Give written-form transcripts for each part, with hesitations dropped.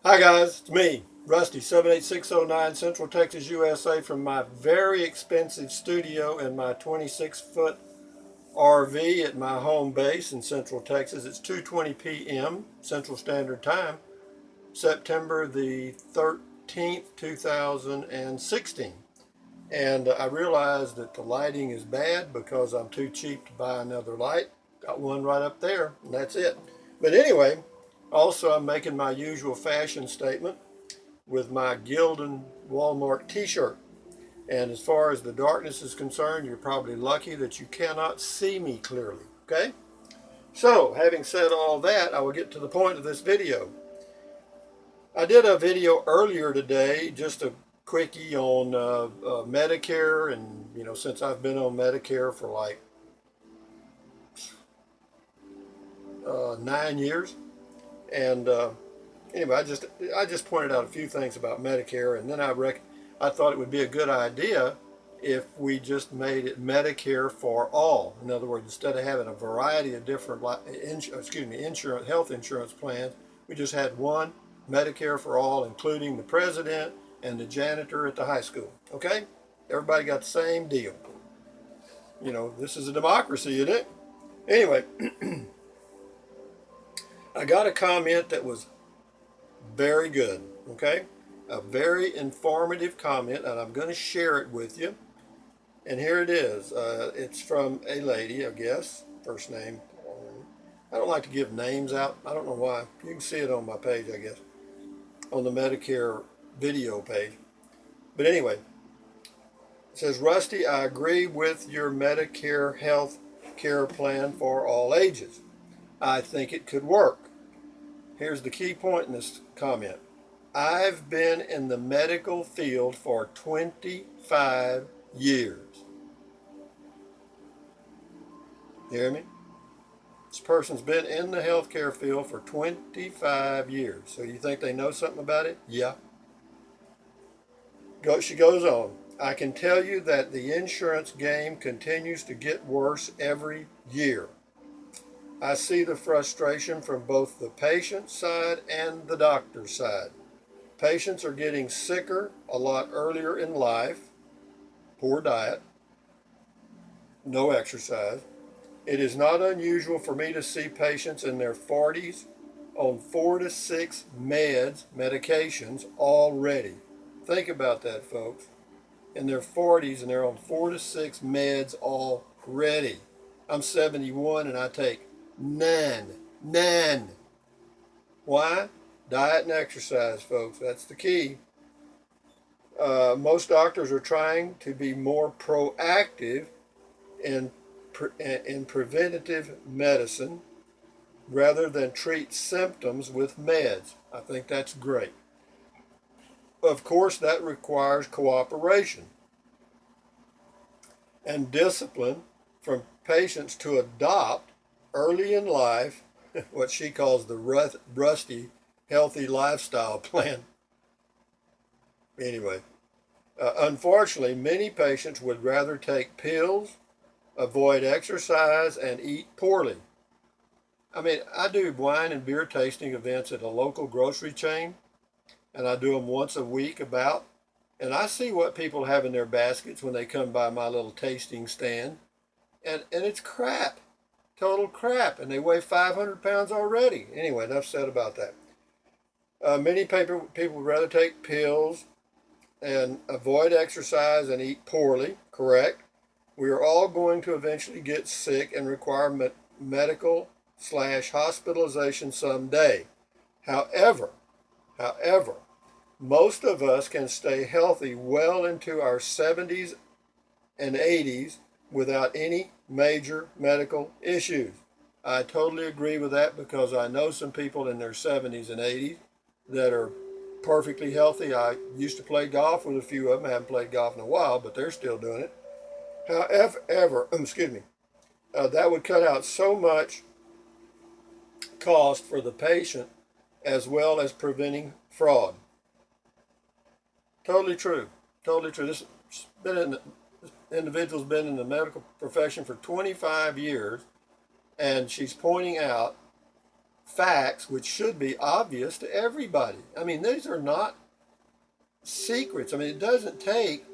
Hi guys, it's me, Rusty, 78609 Central Texas, USA, from my very expensive studio in my 26-foot RV at my home base in Central Texas. It's 2:20 p.m. Central Standard Time, September the 13th, 2016. And I realized that the lighting is bad because I'm too cheap to buy another light. Got one right up there, and that's it. But anyway, also I'm making my usual fashion statement with my Gildan Walmart t-shirt. And as far as the darkness is concerned, you're probably lucky that you cannot see me clearly, okay? So, having said all that, I will get to the point of this video. I did a video earlier today, just a quickie on Medicare, and since I've been on Medicare for like 9 years, and anyway, I just pointed out a few things about Medicare, and then I thought it would be a good idea if we just made it Medicare for all. In other words, instead of having a variety of different health insurance plans, we just had one Medicare for all, including the president and the janitor at the high school. Okay? Everybody got the same deal. This is a democracy, isn't it? Anyway, I got a comment that was very good, okay? A very informative comment, and I'm going to share it with you. And here it is. It's from a lady, I guess, first name. I don't like to give names out. I don't know why. You can see it on my page, I guess, on the Medicare video page. But anyway, it says, Rusty, I agree with your Medicare health care plan for all ages. I think it could work. Here's the key point in this comment. I've been in the medical field for 25 years. You hear me? This person's been in the healthcare field for 25 years. So you think they know something about it? Yeah. She goes on. I can tell you that the insurance game continues to get worse every year. I see the frustration from both the patient side and the doctor's side. Patients are getting sicker a lot earlier in life. Poor diet, no exercise. It is not unusual for me to see patients in their 40s on 4 to 6 medications already. Think about that, folks. In their 40s and they're on 4 to 6 meds already. I'm 71 and I take none. Why? Diet and exercise, folks. That's the key. Most doctors are trying to be more proactive in preventative medicine rather than treat symptoms with meds. I think that's great. Of course, that requires cooperation and discipline from patients to adopt early in life what she calls the Rusty healthy lifestyle plan. Anyway, unfortunately, many patients would rather take pills, avoid exercise, and eat poorly. I mean, I do wine and beer tasting events at a local grocery chain, and I do them once a week about, and I see what people have in their baskets when they come by my little tasting stand, and it's crap, total crap, and they weigh 500 pounds already. Anyway, enough said about that. Many people would rather take pills and avoid exercise and eat poorly, correct? We are all going to eventually get sick and require medical/hospitalization someday. However, most of us can stay healthy well into our 70s and 80s without any major medical issues. I totally agree with that because I know some people in their 70s and 80s that are perfectly healthy. I used to play golf with a few of them. I haven't played golf in a while, but they're still doing it. However, that would cut out so much cost for the patient as well as preventing fraud. Totally true. Totally true. This individual's been in the medical profession for 25 years, and she's pointing out facts which should be obvious to everybody. I mean, these are not secrets. I mean, it doesn't take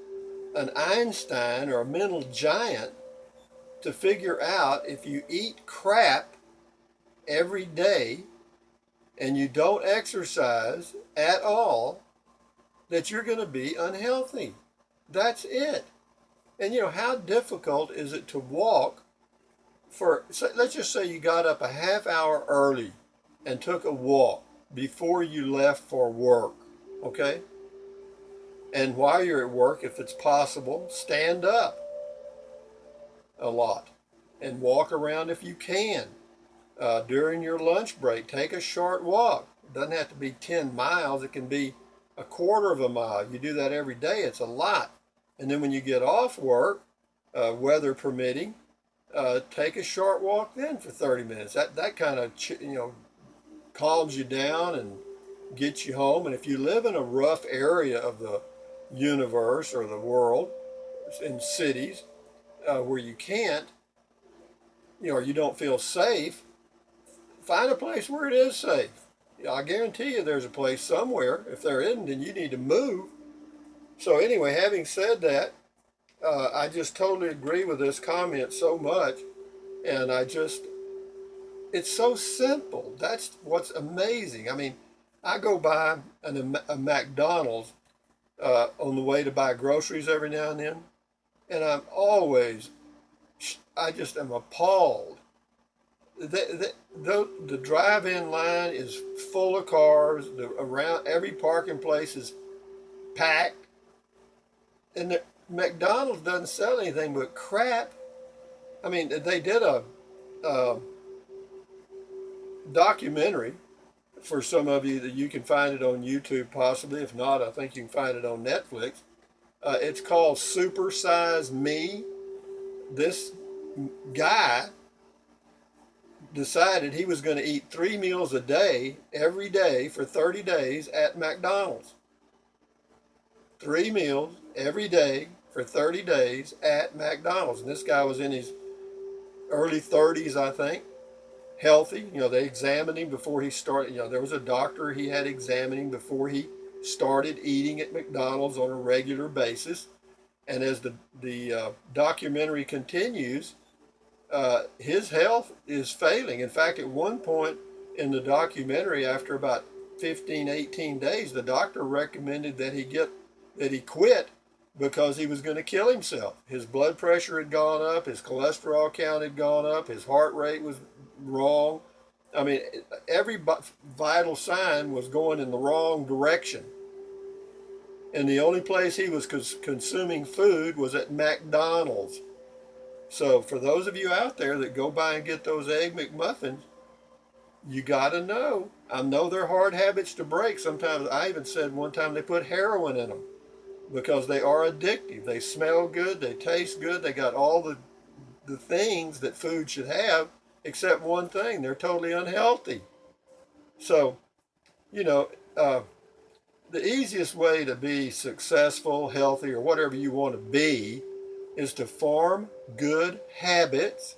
an Einstein or a mental giant to figure out if you eat crap every day and you don't exercise at all, that you're going to be unhealthy. That's it. And how difficult is it to walk let's just say you got up a half hour early and took a walk before you left for work, okay? And while you're at work, if it's possible, stand up a lot and walk around if you can. During your lunch break, take a short walk. It doesn't have to be 10 miles. It can be a quarter of a mile. You do that every day, it's a lot. And then when you get off work, weather permitting, take a short walk then for 30 minutes. That kind of calms you down and gets you home. And if you live in a rough area of the universe or the world, in cities where you can't, or you don't feel safe, find a place where it is safe. I guarantee you there's a place somewhere. If there isn't, then you need to move. So anyway, having said that, I just totally agree with this comment so much. And it's so simple. That's what's amazing. I mean, I go by a McDonald's on the way to buy groceries every now and then. And I just am appalled. The drive-in line is full of cars. Around every parking place is packed. And the McDonald's doesn't sell anything but crap. I mean, they did a documentary for some of you that you can find it on YouTube possibly. If not, I think you can find it on Netflix. It's called Super Size Me. This guy decided he was going to eat 3 meals a day, every day, for 30 days at McDonald's. 3 meals every day for 30 days at McDonald's. And this guy was in his early 30s, I think, healthy. They examined him before he started. There was a doctor he had examine him before he started eating at McDonald's on a regular basis. And as the documentary continues, his health is failing. In fact, at one point in the documentary, after about 15, 18 days, the doctor recommended that he quit because he was going to kill himself. His blood pressure had gone up, his cholesterol count had gone up, his heart rate was wrong. I mean, every vital sign was going in the wrong direction. And the only place he was consuming food was at McDonald's. So for those of you out there that go by and get those Egg McMuffins, you got to know. I know they're hard habits to break. Sometimes, I even said one time they put heroin in them because they are addictive. They smell good, they taste good, they got all the things that food should have, except one thing: they're totally unhealthy. So, the easiest way to be successful, healthy, or whatever you want to be is to form good habits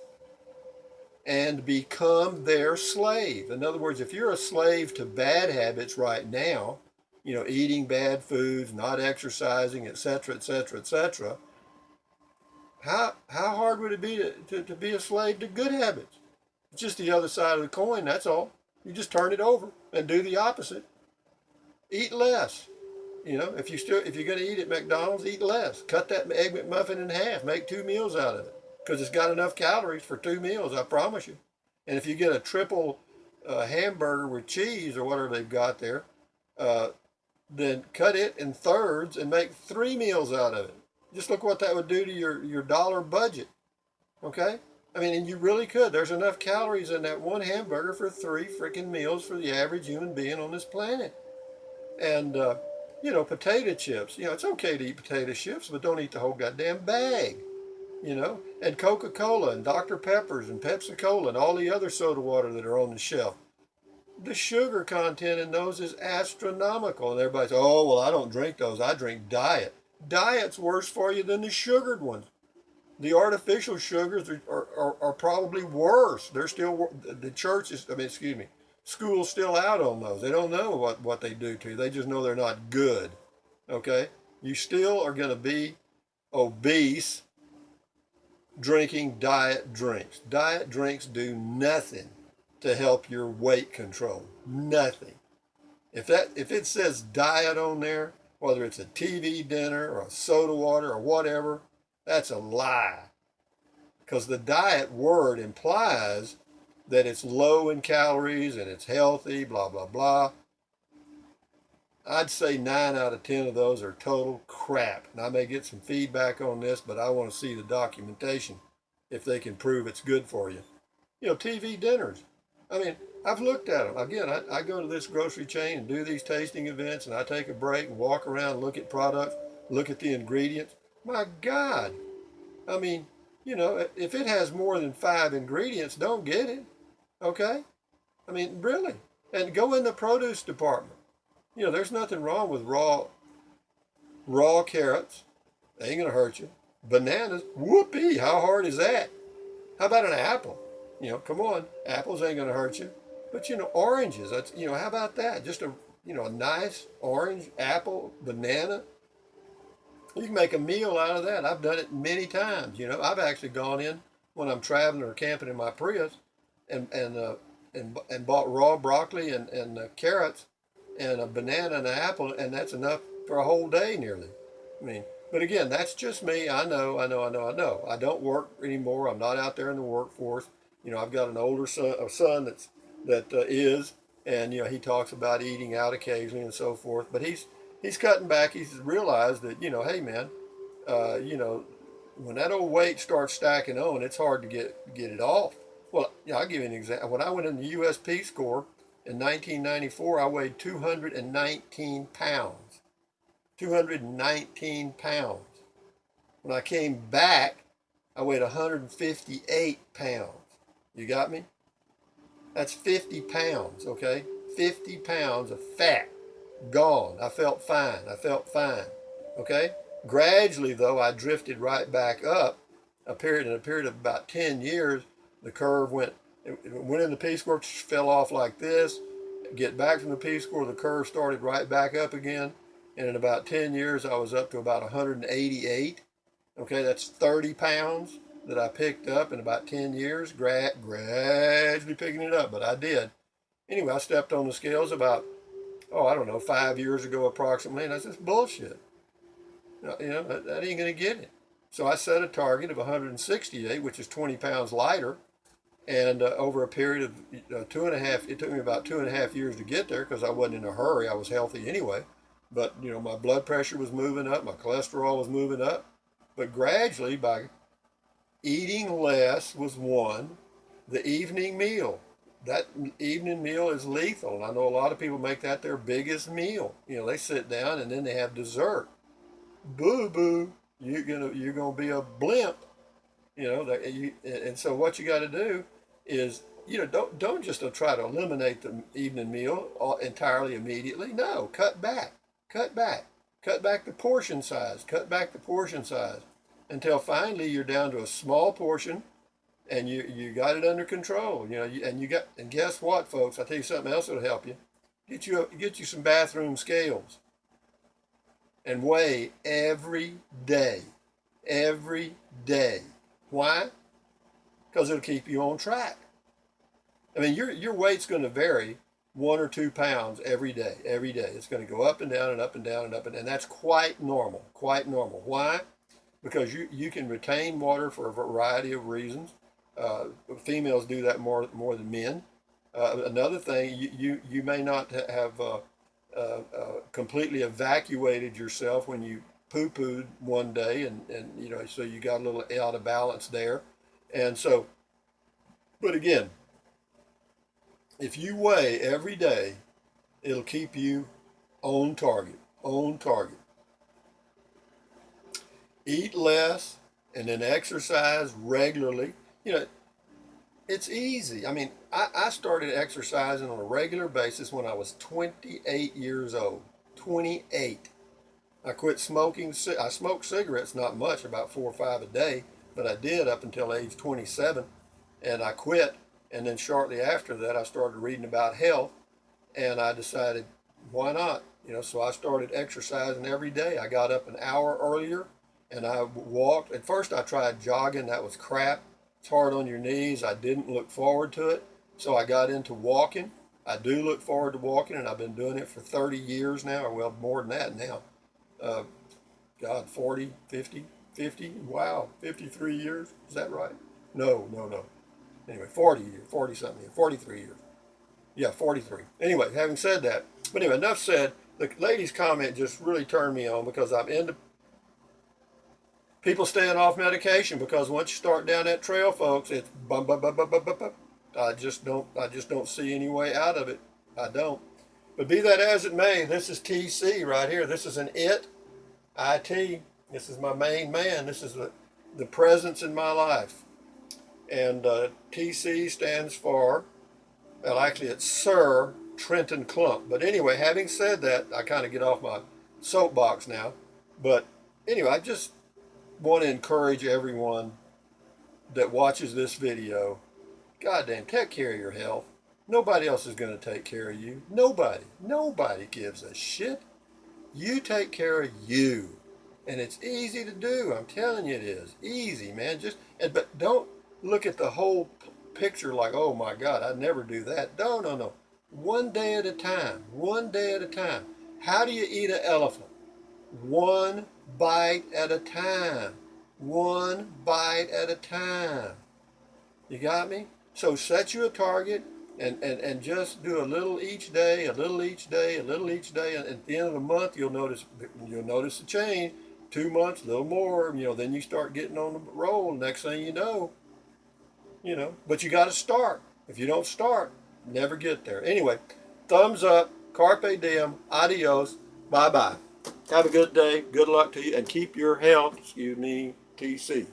and become their slave. In other words, if you're a slave to bad habits right now, eating bad foods, not exercising, etc., etc., etc., how hard would it be to be a slave to good habits? It's just the other side of the coin, that's all. You just turn it over and do the opposite. Eat less. If you're going to eat at McDonald's, eat less. Cut that Egg McMuffin in half. Make 2 meals out of it, because it's got enough calories for 2 meals, I promise you. And if you get a triple hamburger with cheese or whatever they've got there, then cut it in thirds and make 3 meals out of it. Just look what that would do to your dollar budget. Okay? I mean, and you really could. There's enough calories in that one hamburger for 3 freaking meals for the average human being on this planet. And, potato chips. It's okay to eat potato chips, but don't eat the whole goddamn bag. And Coca-Cola and Dr. Peppers and Pepsi-Cola and all the other soda water that are on the shelf. The sugar content in those is astronomical. And everybody says, oh, well, I don't drink those. I drink diet. Diet's worse for you than the sugared ones. The artificial sugars are probably worse. They're still, the church is, excuse me, School's still out on those. They don't know what they do to you. They just know they're not good. Okay? You still are going to be obese drinking diet drinks. Diet drinks do nothing to help your weight control. Nothing. If it says diet on there, whether it's a TV dinner or a soda water or whatever, that's a lie. Because the diet word implies that it's low in calories and it's healthy, blah, blah, blah. I'd say 9 out of 10 of those are total crap. And I may get some feedback on this, but I want to see the documentation if they can prove it's good for you. You know, TV dinners. I mean, I've looked at them. Again, I go to this grocery chain and do these tasting events, and I take a break and walk around, look at products, look at the ingredients. My God. I mean, you know, if it has more than 5 ingredients, don't get it. Okay? I mean, really. And go in the produce department. You know, there's nothing wrong with raw carrots. They ain't gonna hurt you. Bananas, whoopee, how hard is that? How about an apple? You know, come on, apples ain't gonna hurt you. But you know, oranges, that's, you know, how about that? Just a, you know, a nice orange, apple, banana. You can make a meal out of that. I've done it many times. You know, I've actually gone in when I'm traveling or camping in my Prius and bought raw broccoli and carrots and a banana and an apple, and that's enough for a whole day nearly. I mean, but again, that's just me. I know. I don't work anymore. I'm not out there in the workforce. You know, I've got an older son, that is, and you know, he talks about eating out occasionally and so forth. But he's cutting back. He's realized that, you know, hey man, you know, when that old weight starts stacking on, it's hard to get it off. Well, you know, I'll give you an example. When I went in the U.S. Peace Corps in 1994, I weighed 219 pounds. 219 pounds. When I came back, I weighed 158 pounds. You got me? That's 50 pounds, okay? 50 pounds of fat gone. I felt fine. Okay? Gradually, though, I drifted right back up. In a period of about 10 years, the curve went in the Peace Corps, fell off like this. Get back from the Peace Corps, the curve started right back up again. And in about 10 years, I was up to about 188. Okay, that's 30 pounds that I picked up in about 10 years, gradually picking it up, but I did. Anyway, I stepped on the scales about, I don't know, 5 years ago approximately, and I said, bullshit. You know, that ain't going to get it. So I set a target of 168, which is 20 pounds lighter. And over a period of it took me about 2.5 years to get there because I wasn't in a hurry. I was healthy anyway. But, you know, my blood pressure was moving up. My cholesterol was moving up. But gradually, by eating less was one. The evening meal. That evening meal is lethal. And I know a lot of people make that their biggest meal. You know, they sit down and then they have dessert. Boo-boo. You're gonna be a blimp. You know, and so what you got to do is, you know, don't just try to eliminate the evening meal entirely immediately. No, cut back the portion size, until finally you're down to a small portion, and you got it under control. You know, and guess what, folks? I'll tell you something else that'll help you. Get you some bathroom scales, and weigh every day. Why? Because it'll keep you on track. I mean, your weight's going to vary 1 or 2 pounds every day. It's going to go up and down and up and down and up, and that's quite normal. Why? Because you can retain water for a variety of reasons. Females do that more than men. Another thing, you may not have completely evacuated yourself when you poo-pooed one day, and you know, so you got a little out of balance there. And so, but again, if you weigh every day, it'll keep you on target. Eat less and then exercise regularly. You know, it's easy. I mean, I started exercising on a regular basis when I was 28 years old. 28. I quit smoking. I smoked cigarettes, not much, about 4 or 5 a day, but I did up until age 27, and I quit. And then shortly after that, I started reading about health, and I decided, why not? So I started exercising every day. I got up an hour earlier and I walked. At first, I tried jogging. That was crap. It's hard on your knees. I didn't look forward to it. So I got into walking. I do look forward to walking, and I've been doing it for 30 years now, or well, more than that now. Uh, God, 40, 50, 50, wow, 53 years. Is that right? No, no, no. Anyway, 40 years, 40 something years, 43 years. Yeah, 43. Anyway, having said that, but anyway, enough said. The lady's comment just really turned me on because I'm into people staying off medication, because once you start down that trail, folks, it's bum bum bum bum bum bum bum. I just don't see any way out of it. I don't. But be that as it may, this is TC right here. This is an IT. This is my main man. This is the presence in my life. And TC stands for, well, actually, it's Sir Trenton Clump. But anyway, having said that, I kind of get off my soapbox now. But anyway, I just want to encourage everyone that watches this video, goddamn, take care of your health. Nobody else is going to take care of you. Nobody gives a shit. You take care of you. And it's easy to do. I'm telling you it is. Easy, man. But don't look at the whole picture like, oh my God, I'd never do that. No, no, no. One day at a time. One day at a time. How do you eat an elephant? One bite at a time. One bite at a time. You got me? So set you a target and just do a little each day, a little each day, a little each day. And at the end of the month, you'll notice the change. 2 months, a little more. Then you start getting on the roll. Next thing but you got to start. If you don't start, never get there. Anyway, thumbs up, carpe diem, adios, bye-bye. Have a good day, good luck to you, and keep your health, TC.